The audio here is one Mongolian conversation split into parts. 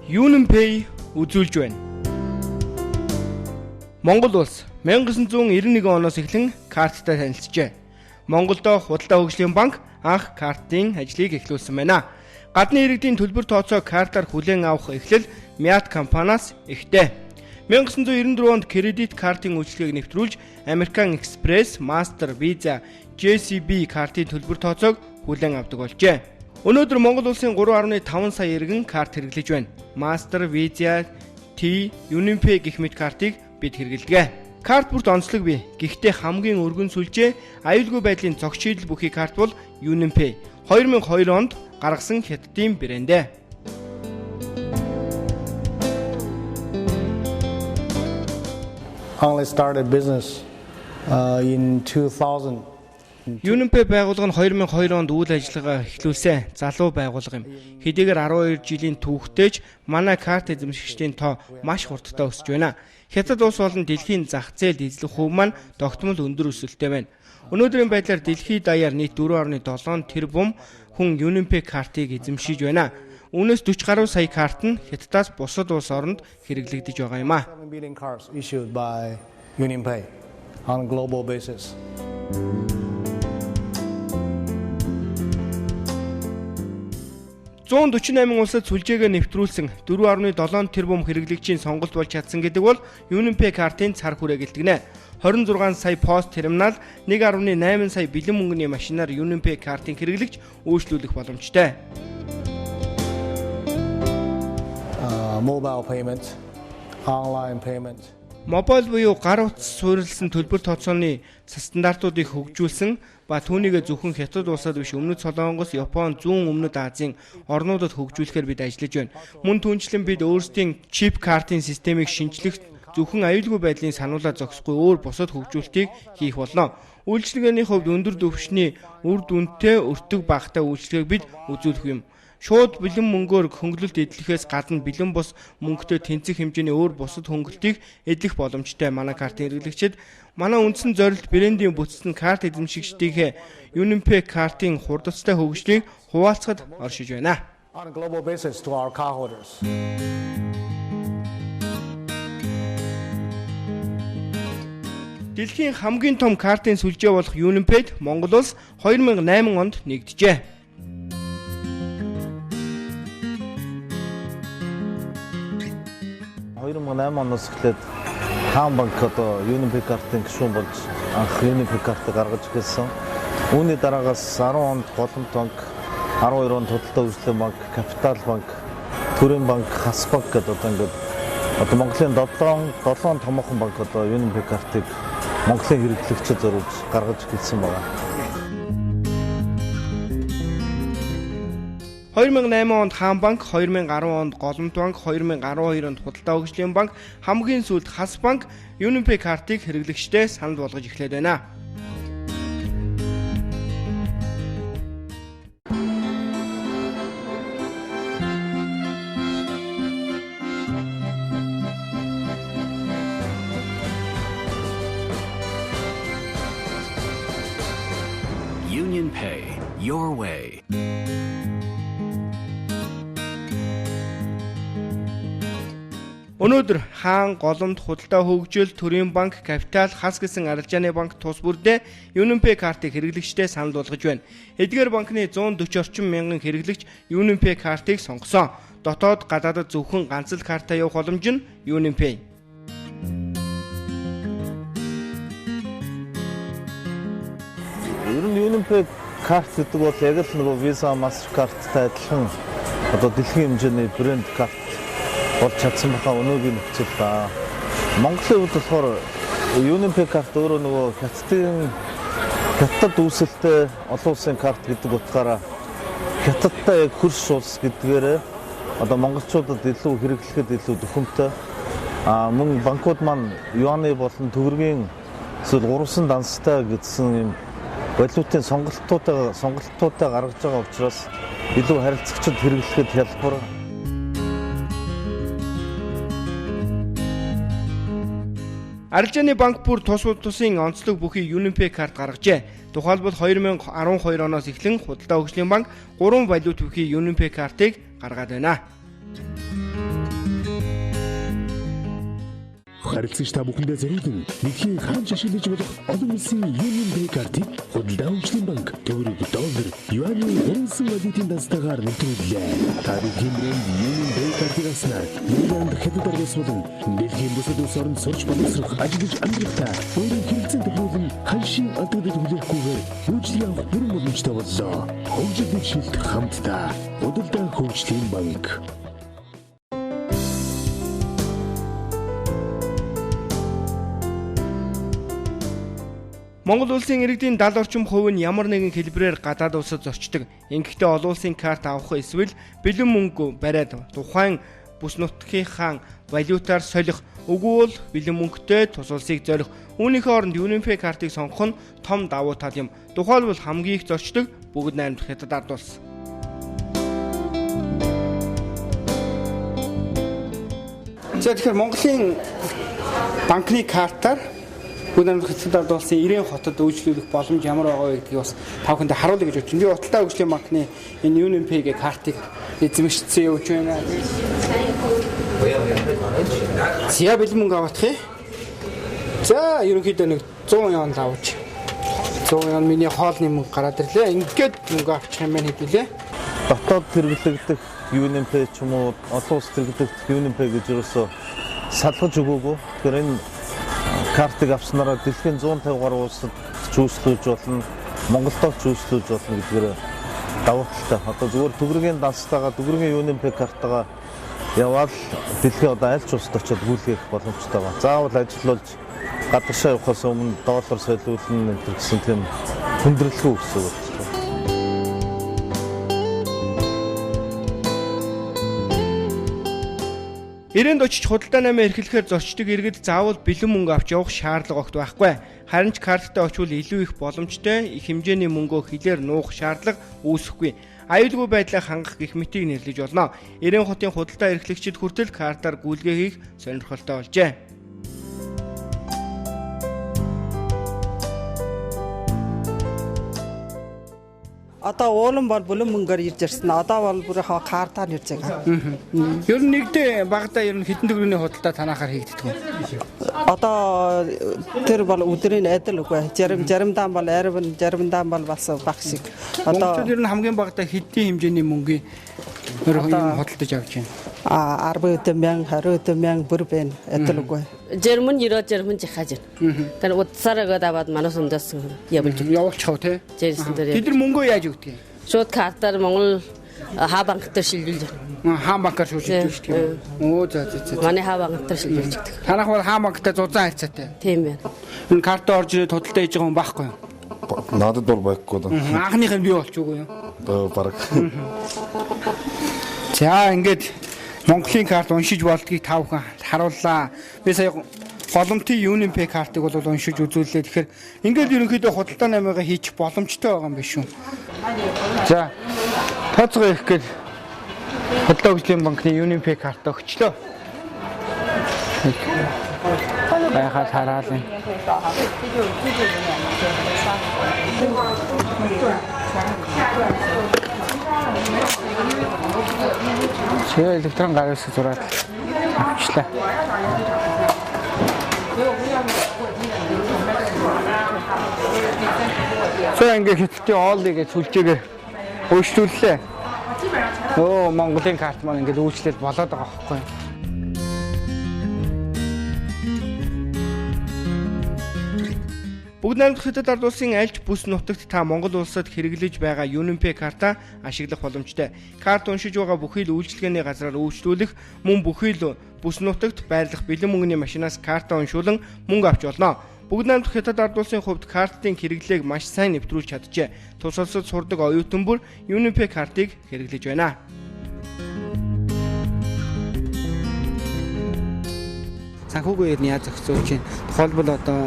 UnionPay үзүүлж байна. Монгол улс 1991 оноос эхлэн карттай танилцжээ. Монголдо худалдаа хөгжлийн банк анх картын ажлыг эхлүүлсэн байна. Гадны иргэдийн төлбөр тооцоо картаар хүлээн авах эхлэл Miat компаниас ихтэй. 1994 онд кредит картын үйлчилгээг нэвтрүүлж American Express, Master, Visa, JCB картын төлбөр тооцоог хүлээн авдаг болжээ. Өнөөдөр Монгол улсын 3.5 сая иргэн карт хэрэглэж байна. Master, Visa, T, UnionPay гэх мэт картыг бид хэрэглэдэг. Карт бүрт онцлог бий. Гэхдээ хамгийн өргөн сүлжээ аюулгүй байдлын цогц шийдэл бүхий карт бол UnionPay. 2002 онд гаргасан хятадын брэнд. Only started business in 2000. UnionPay байгууллага нь 2002 онд үйл ажиллагаа эхлүүлсэн залуу байгууллага юм. Хэдийгээр 12 жилийн түүхтэйч манай карт эзэмшигчдийн тоо маш хурдтай өсөж байна. Хятад улс болон дэлхийн зах зээлд эзлэх хувь маань тогтмол өндөр өсөлттэй байна. Өнөөдрийн байдлаар дэлхийд даяар нийт 4.7 тэрбум хүн UnionPay картыг эзэмшиж байна. Үүнээс 40 гаруй сая карт нь Хятадаас бусад улс оронд хэрэглэгдэж байгаа юм а. Issued by UnionPay on a global basis. $148 улсад сүлжээгээ нэвтрүүлсэн 4.7 тэрбум хэрэглэгчийн сонголт болж чадсан гэдэг бол UnionPay картын цар хүрээ гэлтгэнэ. 26 сая пост терминал, 1.8 сая бэлэн мөнгөний машинаар UnionPay картын хэрэглэгч үйлчлүүлэх боломжтой. Mobile payment, online payment. Мобайл буюу гар утас суурилсан төлбөр тооцооны стандартуудыг хөгжүүлсэн ба түүнийг зөвхөн Хятад улсад биш Өмнөд Солонгос, Япон, зүүн өмнөд Азийн орнуудад хөгжүүлэхээр бид ажиллаж байна. Мөн түүнчлэн бид өөрсдийн чип картын системийг шинжлэх зөвхөн аюулгүй байдлын сануулаа зогсохгүй өөр бусад хөгжүүлэлтийг хийх болно. Үйлчилгээний хувьд өндөр түвшний үр дүнтэй өртөг багатай үйлчилгээг бид үзүүлэх юм. Шууд бэлэн мөнгөөр хөнгөлөлт эдлэхээс гадна бэлэн бус мөнгөтэй тэнцэх хэмжээний өөр бусад хөнгөлтийг эдлэх боломжтой манай картын хэрэглэгчид манай үндсэн зорилт брендийн бүтцэн карт эзэмшигчдийнхээ UnionPay картын хурдцтай хөгжлийг хуваалцахад оршиж байна. On a global basis to our cardholders. Дэлхийн хамгийн том картын сүлжээ болох UnionPay-д Монгол улс 2008 онд нэгджээ. 2008 оноос эхлээд Хаан банк одоо UnionPay картын гишүүн болж анх UnionPay картыг гаргаж ирсэн. Үүний дараагаас 10 онд Голомт банк, 12 онд Худалдаа хөгжлийн банк, Капитал банк, Төрийн банк, Хас банк гэдэг одоо Монголын 7 томоохон банк одоо UnionPay картыг Монголын хэрэглэгчид зориулж гаргаж ирсэн байна. 2008 онд Хаан банк, 2010 онд Голомт банк, 2012 онд Худалдаа хөгжлийн банк, хамгийн сүүлд Хас банк UnionPay картыг хэрэглэгчдээ санал болгож эхлэв байна. UnionPay, your way. Өнөөдөр Хаан, Голомт, Худалдаа хөгжил, Төрийн банк, Капитал, Хас гэсэн арилжааны банк тус бүрдээ UnionPay картыг хэрэглэгчдээ санал болгож байна. Эдгээр банкны 140 орчим мянган хэрэглэгч UnionPay картыг сонгосон. Дотоод гадаадд зөвхөн ганц л картаа явах боломж нь UnionPay. Ер нь UnionPay карт гэдэг бол яг л нөгөө Visa, Mastercard-тай адилхан одоо дэлхийн хэмжээний брэнд карт болж чадсан баха өнөөгийн нөхцөл ба. Монголын хувьд болохоор UnionPay карт өөрөө нөгөө Хятад үүсэлтэй олон улсын карт гэдэг утгаараа Хятадтай яг хөрш улс гэдгээрээ одоо монголчуудад илүү хэрэглэхэд илүү төхөмтэй. Мөн банкуд маань юаны болон төгрөгийн эсвэл урвсан данстай гэсэн юм валютын сонголтуудаа гаргаж байгаа учраас илүү харилцагчид хэрэглэхэд хялбар. Арилжааны банк бүр тусын онцлог бүхий UnionPay карт гаргажээ. Тухайлбал 2012 оноос эхлэн Худалдаа хөгжлийн банк 3 валют бүхий UnionPay картыг гаргаад байна. Харилцагч та бүхэндээ зориулан нэгхийн хаанч ашиглаж болох олон улсын Union Pay картыг худалдаа хөгжлийн банк төгрөг доллар юаны хөрөнгөсөн валютын дансатаагаар нэвтрүүллээ. Та бүхэн брэнд Union Pay картыг авснаар Нидерланд хятад орнос болон дэлхийн бусад улс оронд сурч боловсрох ажиллаж амьдрахтаа өөрийн хэрэгцээ төгрөглөн ханшийн алдагдал хүлээхгүйгээр хөгжлийн авах бүрэн боломжтой боллоо. Хөгжлийн шилт хамтдаа худалдаа хөгжлийн банк. Монгол улсын иргэдийн 70 орчим хувь нь ямар нэгэн хэлбэрээр гадаад улсад зочдог. Ингэхдээ олон улсын карт авах эсвэл бэлэн мөнгө бариад тухайн бүс нутгийнхаа валютаар солих, үгүй бол бэлэн мөнгөтэй тус улсыг зорих. Үүнийхээ оронд Union Pay картыг сонгох нь том давуу тал юм. Тухайлбал хамгийн их зочдог бүгд найрамдах хятад ард улс. За тэгэхээр Монголын банкны картаар бүгд хятад ард улсын 90 хотод үйлчлүүлэх боломж ямар байгаа вэ гэдгийг бас та бүхэндээ харуулъя гэж бодчих. Би Уталтаа хөгжлийн банкны энэ Union Pay-гийн картыг эзэмшсэн явж байна. За бэлэн мөнгө авах юм. За ерөнхийдөө нэг 100 яон авч. 100 яон миний хоолны мөнгө гараад ирлээ. Ингээд мөнгө авчих юм байна хэвлээ. Дотоод хэрэглэгдэх Union Pay ч юм уу олон улс хэрэглэгдэх Union Pay гэж ерөөсөө салгаж өгөөгүй. Тэгэхээр энэ картыг авснараа дэлхийн 150 гаруй улсад зүйслүүлж болно, Монголдо зүйслүүлж болно гэдгээр давуу талтай. Одоо зүгээр төгрөгийн дансатаага төгрөгийн Union Pay картаа яваад дэлхийн одоо аль ч улсад очиод гүйлгэх боломжтой байна. Заавал ажиллуулж гадагшаа явахаас өмнө доллар солиулна гэсэн тийм хүндрэлгүй гэсэн үг. 90-д очиж худалдаа намаа эрхлэхээр зочдөг иргэд заавал бэлэн мөнгө авч явах шаардлага огт байхгүй. Харин ч карттай очвол илүү их боломжтой их хэмжээний мөнгөө хилээр нуух шаардлага үүсэхгүй. Аюулгүй байдлаа хангах гэх мэтийг нэрлэж болно. 90 хотын худалдаа эрхлэгчид хүртэл картаар гүйлгээ хийх сонирхолтой болжээ. Одоо уулан бол бүлэн мөнгөөр ирж ирсэн. Одоо бол бүр картаар ирж байгаа. Ер нь нэгдээ багада ер нь хэдэн төгрөгийн худалдаа танахаар хийгддэг вэ? Одоо тэр бол өдрийн адил үгүй. Заримдаа бол арвин, заримдаа бол бас багш шиг. Одоо ер нь хамгийн багада хэдийн хэмжээний мөнгөний худалдаж авч байна. 10 мянга, 20 мянга бүр байна. Адил үгүй. Жермэн ирээд жермэн жихаж байна. Тэр удсараа даваад манаас өндөөс явуулчих тий. Жирсэн дээр. Тэд нар мөнгөө яаж өгдөг юм? Шууд картаар Монгол хаа банктай шилжүүлж байна. Хаа банкар шилжүүлж байна. Оо за. Манай хаа банктай шилжүүлж байдаг. Танах бол хаа банктай зузаан харьцаатай. Тийм байна. Энэ картаа орж ирээд худалдаа хийж байгаа хүн байхгүй юу? Надад бол байхгүй да. Анхных нь бий болчихгүй юу? Бараг. За ингээд Монголын карт уншиж болдгийг та бүхэн харууллаа. Би сая голомтын Union Pay картыг бол уншиж үзүүллээ. Тэгэхээр ингээд ерөнхийдөө худалдаа намайгаа хийчих боломжтой байгаа юм биш үү? За тооцоо их гээд худалдаа хөгжлийн банкны Union Pay карт өгчлөө. Байхад хараалын. Чи электрон гараас зураад авчлаа. So ингээд хэвтээ оолыг сүлжээгээр өөрчлөлөө. Оо Монголын карт маань ингээд үйлчлэл болоод байгаа байхгүй. Бүгд найрамдах хятад ард улсын альж бүс нутагт та Монгол улсад хэрэглэж байгаа Union Pay картаа ашиглах боломжтой. Карт уншиж байгаа бүхий л үйлчилгээний газраар үйлчлүүлэх, мөн бүхий л бүс нутагт байрлах бэлэн мөнгөний машинаас картаа уншуулан мөнгө авч болно. Бүгд найрамдах хятад ард улсын хувьд картын хэрэглээг маш сайн нэвтрүүлж чаджээ. Тус улсад сурдаг оюутан бүр Union Pay картыг хэрэглэж байна. Санхүүгээр нь яаж зохицуулж байна? Тухайлбал одоо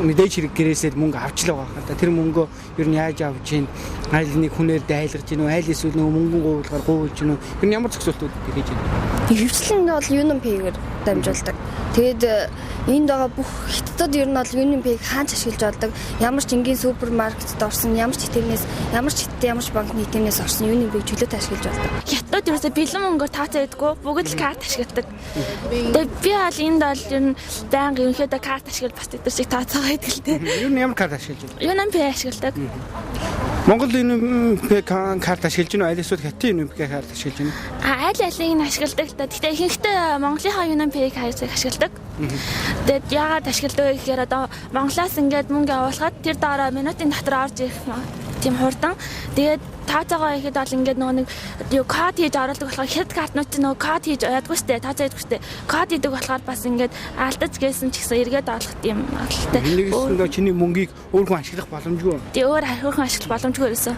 мэдээж хэрэг гэрээсээ мөнгө авч л байгаа хаа. Тэр мөнгөө ер нь яаж авч байна? Айл нэг хүнээр дайлгаж гинөө, айл эсвэл нөгөө мөнгөн гуйлахаар гуйлж гинөө. Ер нь ямар зохицуултууд хийж байна? Хөвчлэн бол Union Pay-гээр дамжуулдаг. Тэгээд энд байгаа бүх хятадд ер нь бол Union Pay-г хаач ашиглаж болдог. Ямар ч энгийн супермаркетд орсон, ямар ч хэтэмнээс, ямар ч хятад ямар ч банкны хэтэмнээс орсон Union Pay-г чөлөөтэй ашиглаж болдог. хятад ерөөсө бэлэн мөнгөөр тооцоо өгдөггүй. Бүгд л карт ашигладаг. Тэгээд би бол энд бол ер нь байнга ерөнхийдөө карт ашиглаж бас тэд шиг тооцоо өгдөг л дээ. Юу нь ямар карт ашиглаж байна? UnionPay ашигладаг. Монгол UnionPay карт ашиглаж байна уу? Аль эсвэл хятадын UnionPay карт ашиглаж байна уу? Аль алийг нь ашигладаг л да. Гэхдээ ихэнхдээ Монголынхаа UnionPay-г ашигладаг. Тэгээд яагаад ашигладаг вэ гэхээр одоо Монголоос ингээд мөнгө явуулахад тэр дараа минутын дотор орж ирэх тийм хурдан. Тэгээд тооцоогоо ихэд бол ингээд нөгөө нэг юу код хийж оруулдаг болохоор хятад картнууд чинь нөгөө код хийж ядгүй штэ, тооцоо ядгүй штэ. Код хийдэг болохоор бас ингээд алдаж гээсэн ч гэсэн эргээд оруулах юм болтой. Нэгээс чиний мөнгийг өөр хүн ашиглах боломжгүй. Тий өөр хүн ашиглах боломжгүй байсан.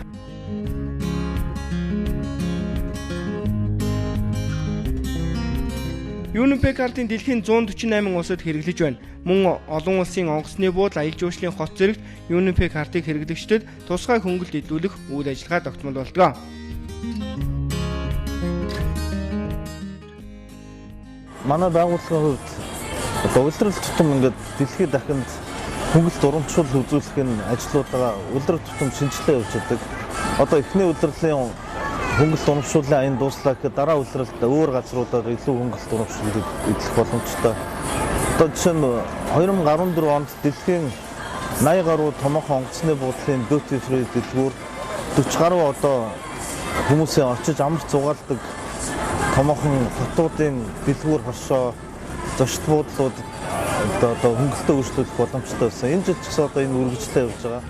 UnionPay картын дэлхийн 148 улсад хэрэглэж байна. Мөн олон улсын онгоцны буудал, аялал жуулчлалын хот зэрэгт UnionPay картыг хэрэглэгчдэд тусгай хөнгөлт илрүүлэх үйл ажиллагаа тогтмол болдог. Манай байгууллагын хувьд одоо улирал тутам ингээд дэлхийд дахинд хөнгөлт урамшуул үзүүлэх нь ажлуудаа улирал тутам шинжилгээ явуулж байдаг. Одоо эхний улирлын хөнгөлт урамшууллын аян дууслаа гэхэд дараа улиралд өөр газруудаар илүү хөнгөлт урамшуулыг эзлэх боломжтой. Одоо жишээ нь 2014 онд дэлхийн 80 гаруй томоохон онгоцны буудлын duty free дэлгүүр 40 гаруй одоо хүмүүсийн очиж амарч зугаалдаг томоохон хотуудын дэлгүүр хошоо зочд буудлууд одоо хөнгөлтөө өөрчлөх боломжтой байсан. Энэ жил ч гэсэн одоо энэ үргэлжлээ явж байгаа.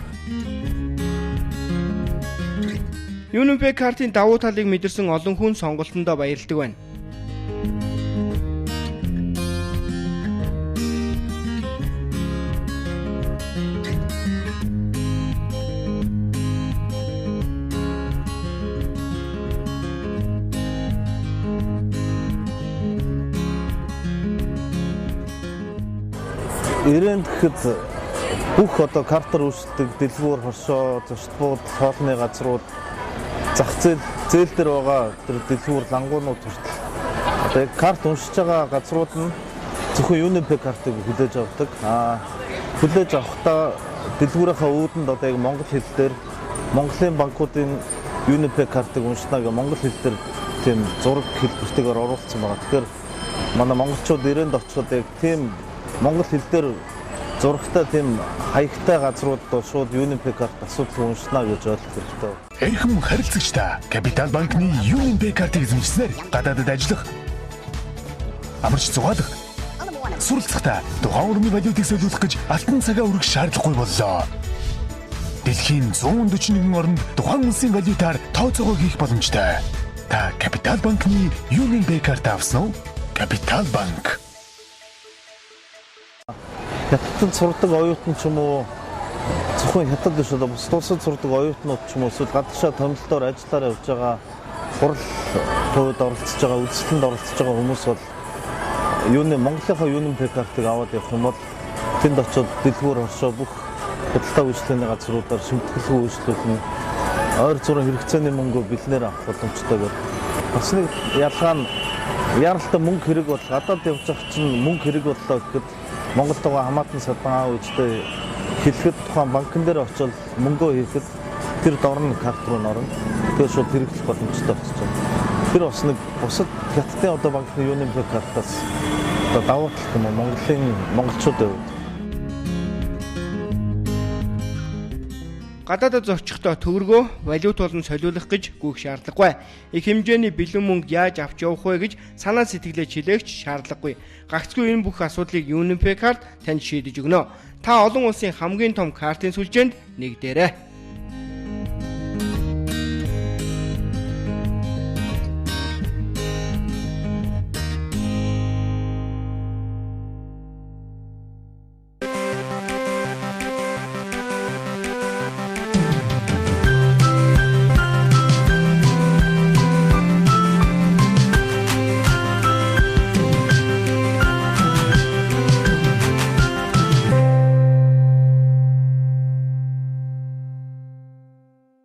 UnionPay картын давуу талыг мэдэрсэн олон хүн сонголтондоо баярлдаг байна. Ирээнд гэхэд бүх одоо картаар үйлчилдэг дэлгүүр хошоо, зочд буудал, хоолны газрууд зах зээл дээр байгаа тэр дэлгүүр лангуунууд хүртэл одоо яг карт уншиж байгаа газрууд нь зөвхөн UnionPay картыг хүлээж авдаг. Хүлээж авахдаа дэлгүүрийнхаа үүдэнд одоо яг монгол хэл дээр Монголын банкуудын UnionPay картыг уншнаа гэх монгол хэл дээр тийм зураг хэлбэртэйгээр оруулсан байгаа. Тэгэхээр манай монголчууд ирээнд очиход яг тийм монгол хэл дээр зурагтай тийм хаягтай газруудад шууд UnionPay карт асуудал уншнаа гэж ойлгох хэрэгтэй. Эрхэм харилцагчдаа Капитал банкны UnionPay картыг эзэмшснээр гадаадд ажиллах, амарч зугаалах, суралцахдаа тухайн орны валютыг солиулах гэж алтан цагаа өргөх шаардлагагүй боллоо. Дэлхийн 141 орнд тухайн улсын валютаар тооцоогоо хийх боломжтой. Та Капитал банкны UnionPay карт авсан уу? Капитал банк. Хятадд сурдаг оюутан ч юм уу зөвхөн хятад биш одоо бус улсад сурдаг оюутнууд ч юм уу эсвэл гадагшаа томилтоор ажиллаар явж байгаа хурал төвд оролцож байгаа үйлчлэнд оролцож байгаа хүмүүс бол Монголынхаа UnionPay картыг аваад явах юм бол тэнд очиод дэлгүүр хошоо бүх худалдаа үйлчлэлийн газруудаар шимтгэлгүй үйлчлүүлэх нь ойр зургийн хэрэгцээний мөнгөө бэлнээр авах боломжтой гэдэг. Бас нэг ялгаа нь яаралтай мөнгө хэрэг бол гадаад явж байгаа чинь мөнгө хэрэг боллоо гэхэд Монголд байгаа хамаатан садан аав ээжтэй хэлэхэд тухайн банкн дээр очиод мөнгөө хийхэд тэр дорн карт руу орно. Тэгэхээр шууд хэрэглэх боломжтой болчихж байна. Тэр бас нэг бусад хятадын одоо банкны UnionPay картаас одоо давуу тал юм Монголын монголчуудын хувьд. Гадаадд зорчихдоо төгрөгөө валют болон солиулах гэж гүйх шаардлагагүй. Их хэмжээний бэлэн мөнгө яаж авч явах вэ гэж санаа сэтгэлээ чилээгч шаардлагагүй. Гагцгүй энэ бүх асуудлыг UnionPay карт танд шийдэж өгнө. Та олон улсын хамгийн том картын сүлжээнд нэгдээрэй.